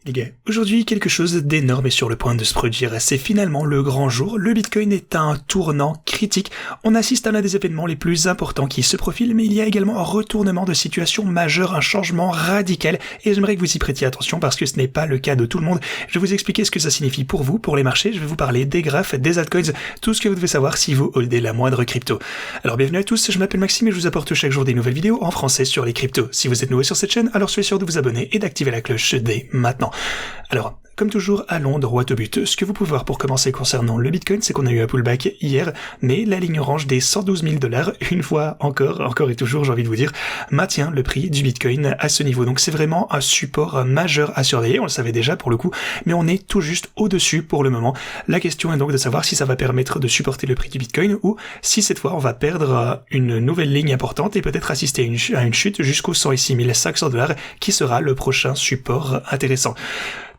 Les gars, aujourd'hui quelque chose d'énorme est sur le point de se produire, c'est finalement le grand jour, le Bitcoin est à un tournant critique, on assiste à l'un des événements les plus importants qui se profilent, mais il y a également un retournement de situation majeur, un changement radical, et j'aimerais que vous y prêtiez attention parce que ce n'est pas le cas de tout le monde. Je vais vous expliquer ce que ça signifie pour vous, pour les marchés, je vais vous parler des graphes, des altcoins, tout ce que vous devez savoir si vous holdez la moindre crypto. Alors bienvenue à tous, je m'appelle Maxime et je vous apporte chaque jour des nouvelles vidéos en français sur les cryptos. Si vous êtes nouveau sur cette chaîne, alors soyez sûr de vous abonner et d'activer la cloche dès maintenant. Alors, comme toujours, allons droit au but. Ce que vous pouvez voir pour commencer concernant le Bitcoin, c'est qu'on a eu un pullback hier, mais la ligne orange des 112 000 $, une fois encore et toujours, j'ai envie de vous dire, maintient le prix du Bitcoin à ce niveau. Donc c'est vraiment un support majeur à surveiller, on le savait déjà pour le coup, mais on est tout juste au-dessus pour le moment. La question est donc de savoir si ça va permettre de supporter le prix du Bitcoin ou si cette fois on va perdre une nouvelle ligne importante et peut-être assister à une chute jusqu'aux 106 500 $, qui sera le prochain support intéressant.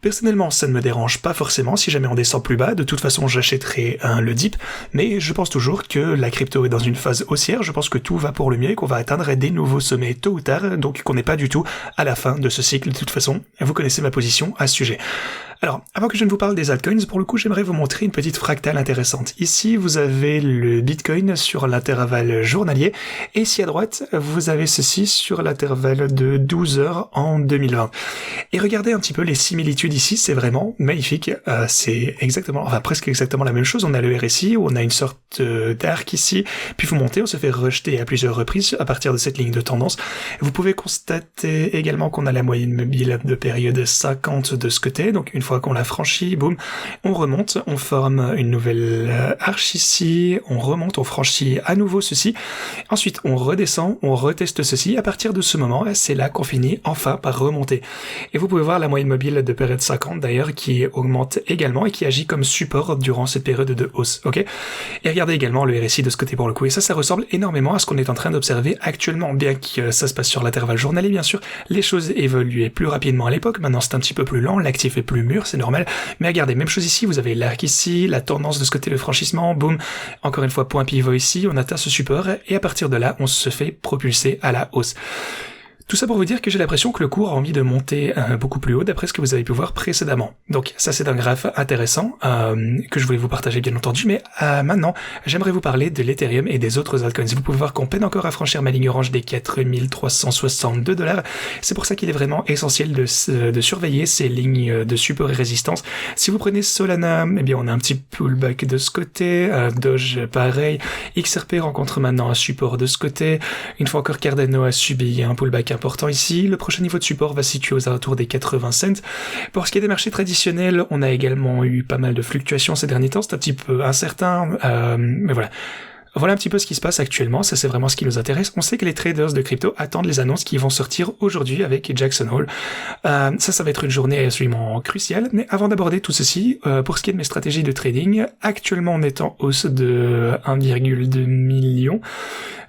Personnellement, ça ne me dérange pas forcément si jamais on descend plus bas. De toute façon, j'achèterai le dip, mais je pense toujours que la crypto est dans une phase haussière. Je pense que tout va pour le mieux et qu'on va atteindre des nouveaux sommets tôt ou tard, donc qu'on n'est pas du tout à la fin de ce cycle. De toute façon, vous connaissez ma position à ce sujet. Alors, avant que je ne vous parle des altcoins, pour le coup, j'aimerais vous montrer une petite fractale intéressante. Ici, vous avez le Bitcoin sur l'intervalle journalier, et ici à droite, vous avez ceci sur l'intervalle de 12 heures en 2020. Et regardez un petit peu les similitudes ici, c'est vraiment magnifique. C'est exactement, enfin presque exactement la même chose. On a le RSI, on a une sorte d'arc ici, puis vous montez, on se fait rejeter à plusieurs reprises à partir de cette ligne de tendance. Vous pouvez constater également qu'on a la moyenne mobile de période 50 de ce côté, donc une fois qu'on l'a franchi, boum, on remonte, on forme une nouvelle arche ici, on remonte, on franchit à nouveau ceci, ensuite on redescend, on reteste ceci, à partir de ce moment, c'est là qu'on finit enfin par remonter. Et vous pouvez voir la moyenne mobile de période 50 d'ailleurs qui augmente également et qui agit comme support durant cette période de hausse, ok? Et regardez également le RSI de ce côté pour le coup, et ça ressemble énormément à ce qu'on est en train d'observer actuellement, bien que ça se passe sur l'intervalle journalier bien sûr, les choses évoluaient plus rapidement à l'époque, maintenant c'est un petit peu plus lent, l'actif est plus mûr, c'est normal, mais regardez, même chose ici, vous avez l'arc ici, la tendance de ce côté, le franchissement, boum, encore une fois point pivot ici, on atteint ce support, et à partir de là, on se fait propulser à la hausse. Tout ça pour vous dire que j'ai l'impression que le cours a envie de monter beaucoup plus haut d'après ce que vous avez pu voir précédemment. Donc ça c'est un graphe intéressant que je voulais vous partager bien entendu, mais maintenant j'aimerais vous parler de l'Ethereum et des autres altcoins. Vous pouvez voir qu'on peine encore à franchir ma ligne orange des 4362 $. C'est pour ça qu'il est vraiment essentiel de surveiller ces lignes de support et résistance. Si vous prenez Solana, eh bien on a un petit pullback de ce côté, Doge pareil, XRP rencontre maintenant un support de ce côté, une fois encore Cardano a subi un pullback important ici. Le prochain niveau de support va se situer aux alentours des 80 cents. Pour ce qui est des marchés traditionnels, on a également eu pas mal de fluctuations ces derniers temps, c'est un petit peu incertain, mais voilà. Voilà un petit peu ce qui se passe actuellement, ça c'est vraiment ce qui nous intéresse. On sait que les traders de crypto attendent les annonces qui vont sortir aujourd'hui avec Jackson Hole. Ça va être une journée absolument cruciale, mais avant d'aborder tout ceci, pour ce qui est de mes stratégies de trading, actuellement on est en hausse de 1,2 million.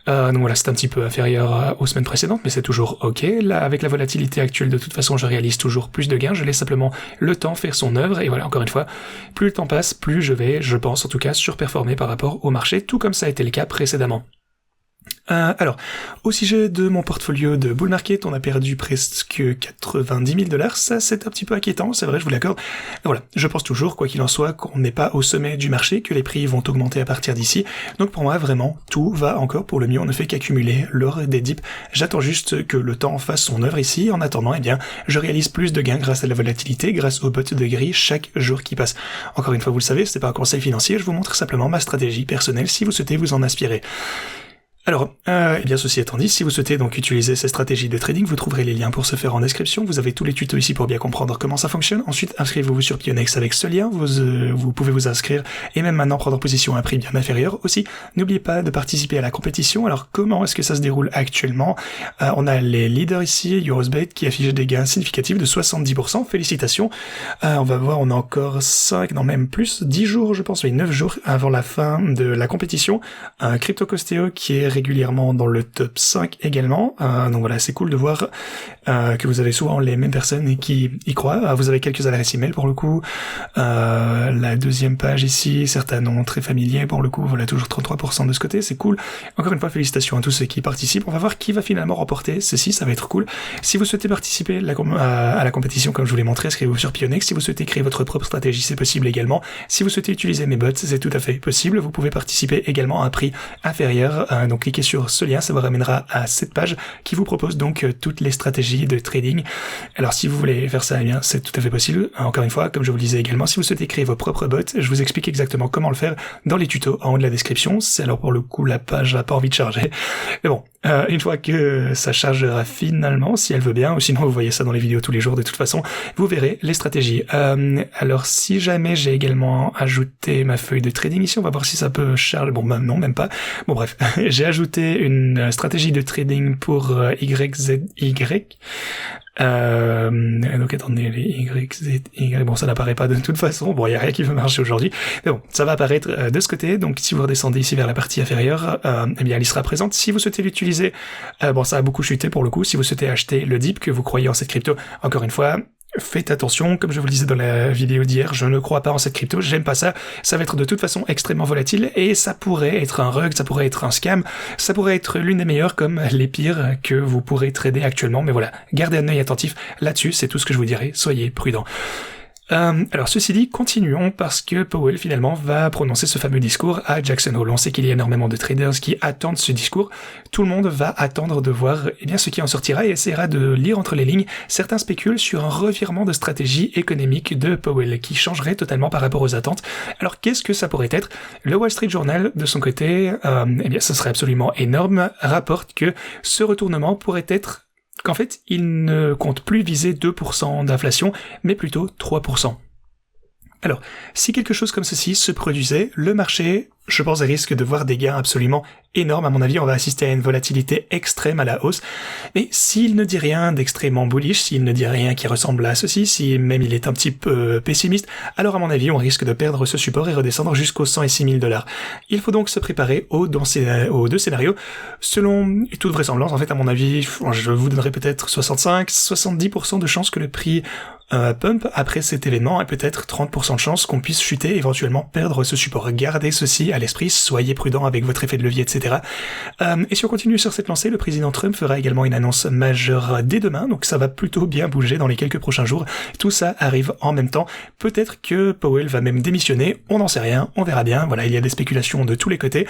Donc voilà, c'est un petit peu inférieur aux semaines précédentes, mais c'est toujours ok. Là, avec la volatilité actuelle, de toute façon, je réalise toujours plus de gains. Je laisse simplement le temps faire son œuvre. Et voilà, encore une fois, plus le temps passe, plus je vais, je pense en tout cas, surperformer par rapport au marché, tout comme ça a été le cas précédemment. Alors, au sujet de mon portfolio de bull market, on a perdu presque 90 000 $. Ça, c'est un petit peu inquiétant, c'est vrai, je vous l'accorde. Voilà, je pense toujours, quoi qu'il en soit, qu'on n'est pas au sommet du marché, que les prix vont augmenter à partir d'ici. Donc pour moi, vraiment, tout va encore pour le mieux. On ne fait qu'accumuler l'or des dips. J'attends juste que le temps fasse son œuvre ici. En attendant, eh bien, je réalise plus de gains grâce à la volatilité, grâce au bot de gris chaque jour qui passe. Encore une fois, vous le savez, c'est pas un conseil financier, je vous montre simplement ma stratégie personnelle si vous souhaitez vous en inspirer. Alors, eh bien ceci étant dit, si vous souhaitez donc utiliser ces stratégies de trading, vous trouverez les liens pour ce faire en description. Vous avez tous les tutos ici pour bien comprendre comment ça fonctionne. Ensuite, inscrivez-vous sur Pionex avec ce lien. Vous pouvez vous inscrire et même maintenant prendre position à un prix bien inférieur. Aussi, n'oubliez pas de participer à la compétition. Alors, comment est-ce que ça se déroule actuellement? On a les leaders ici, Eurosbet, qui affiche des gains significatifs de 70%. Félicitations. On va voir, on a encore 5, non même plus, 10 jours, je pense, oui, 9 jours avant la fin de la compétition. CryptoCosteo qui est régulièrement dans le top 5 également. Donc voilà, c'est cool de voir que vous avez souvent les mêmes personnes qui y croient. Vous avez quelques adresses email pour le coup. La deuxième page ici, certains noms très familiers pour le coup. Voilà, toujours 33% de ce côté, c'est cool. Encore une fois, félicitations à tous ceux qui participent. On va voir qui va finalement remporter ceci, ça va être cool. Si vous souhaitez participer à la compétition comme je vous l'ai montré, inscrivez-vous sur Pionex. Si vous souhaitez créer votre propre stratégie, c'est possible également. Si vous souhaitez utiliser mes bots, c'est tout à fait possible. Vous pouvez participer également à un prix inférieur. Donc cliquez sur ce lien, ça vous ramènera à cette page qui vous propose donc toutes les stratégies de trading. Alors si vous voulez faire ça, eh bien c'est tout à fait possible. Encore une fois, comme je vous le disais également, si vous souhaitez créer vos propres bots, je vous explique exactement comment le faire dans les tutos en haut de la description. C'est alors pour le coup la page n'a pas envie de charger. Mais bon, une fois que ça chargera finalement, si elle veut bien, ou sinon vous voyez ça dans les vidéos tous les jours de toute façon, vous verrez les stratégies. Alors si jamais j'ai également ajouté ma feuille de trading ici, on va voir si ça peut charger. Bon, non, même pas. Bon bref, j'ai ajouté une stratégie de trading pour YZY. Donc attendez, les Y, bon ça n'apparaît pas de toute façon, bon il n'y a rien qui veut marcher aujourd'hui, mais bon, ça va apparaître de ce côté, donc si vous redescendez ici vers la partie inférieure, eh bien elle y sera présente. Si vous souhaitez l'utiliser, bon ça a beaucoup chuté pour le coup, si vous souhaitez acheter le dip, que vous croyez en cette crypto, encore une fois, faites attention, comme je vous le disais dans la vidéo d'hier, je ne crois pas en cette crypto, j'aime pas ça, ça va être de toute façon extrêmement volatile, et ça pourrait être un rug, ça pourrait être un scam, ça pourrait être l'une des meilleures comme les pires que vous pourrez trader actuellement, mais voilà, gardez un œil attentif là-dessus, c'est tout ce que je vous dirai, soyez prudents. Alors ceci dit, continuons parce que Powell finalement va prononcer ce fameux discours à Jackson Hole. On sait qu'il y a énormément de traders qui attendent ce discours. Tout le monde va attendre de voir eh bien ce qui en sortira et essaiera de lire entre les lignes. Certains spéculent sur un revirement de stratégie économique de Powell qui changerait totalement par rapport aux attentes. Alors qu'est-ce que ça pourrait être? Le Wall Street Journal de son côté, eh bien ce serait absolument énorme, rapporte que ce retournement pourrait être qu'en fait, il ne compte plus viser 2% d'inflation, mais plutôt 3%. Alors, si quelque chose comme ceci se produisait, le marché, je pense, risque de voir des gains absolument énormes. À mon avis, on va assister à une volatilité extrême à la hausse. Mais s'il ne dit rien d'extrêmement bullish, s'il ne dit rien qui ressemble à ceci, si même il est un petit peu pessimiste, alors à mon avis, on risque de perdre ce support et redescendre jusqu'aux 106 000 $. Il faut donc se préparer aux deux scénarios. Selon toute vraisemblance, en fait, à mon avis, je vous donnerai peut-être 65-70% de chances que le prix pump après cet événement et peut-être 30% de chance qu'on puisse chuter, éventuellement perdre ce support. Gardez ceci à l'esprit, soyez prudent avec votre effet de levier, etc. Et si on continue sur cette lancée, le président Trump fera également une annonce majeure dès demain, donc ça va plutôt bien bouger dans les quelques prochains jours. Tout ça arrive en même temps. Peut-être que Powell va même démissionner, on n'en sait rien, on verra bien. Voilà, il y a des spéculations de tous les côtés.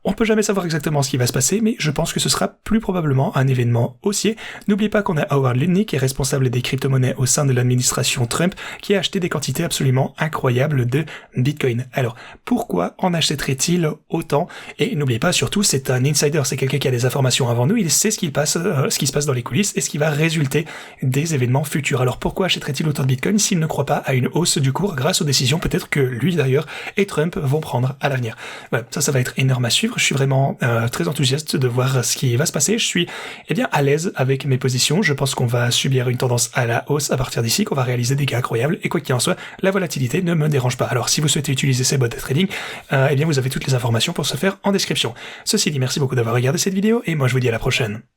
On peut jamais savoir exactement ce qui va se passer, mais je pense que ce sera plus probablement un événement haussier. N'oubliez pas qu'on a Howard Lutnick, qui est responsable des crypto-monnaies au sein de l'administration Trump, qui a acheté des quantités absolument incroyables de Bitcoin. Alors, pourquoi en achèterait-il autant? Et n'oubliez pas, surtout, c'est un insider, c'est quelqu'un qui a des informations avant nous, il sait ce qui se passe dans les coulisses et ce qui va résulter des événements futurs. Alors, pourquoi achèterait-il autant de Bitcoin s'il ne croit pas à une hausse du cours grâce aux décisions peut-être que lui d'ailleurs et Trump vont prendre à l'avenir? Voilà, ça va être énorme à suivre. Je suis vraiment très enthousiaste de voir ce qui va se passer. Je suis à l'aise avec mes positions. Je pense qu'on va subir une tendance à la hausse à partir d'ici, qu'on va réaliser des gains incroyables. Et quoi qu'il en soit, la volatilité ne me dérange pas. Alors si vous souhaitez utiliser ces bots de trading, vous avez toutes les informations pour ce faire en description. Ceci dit, merci beaucoup d'avoir regardé cette vidéo et moi je vous dis à la prochaine.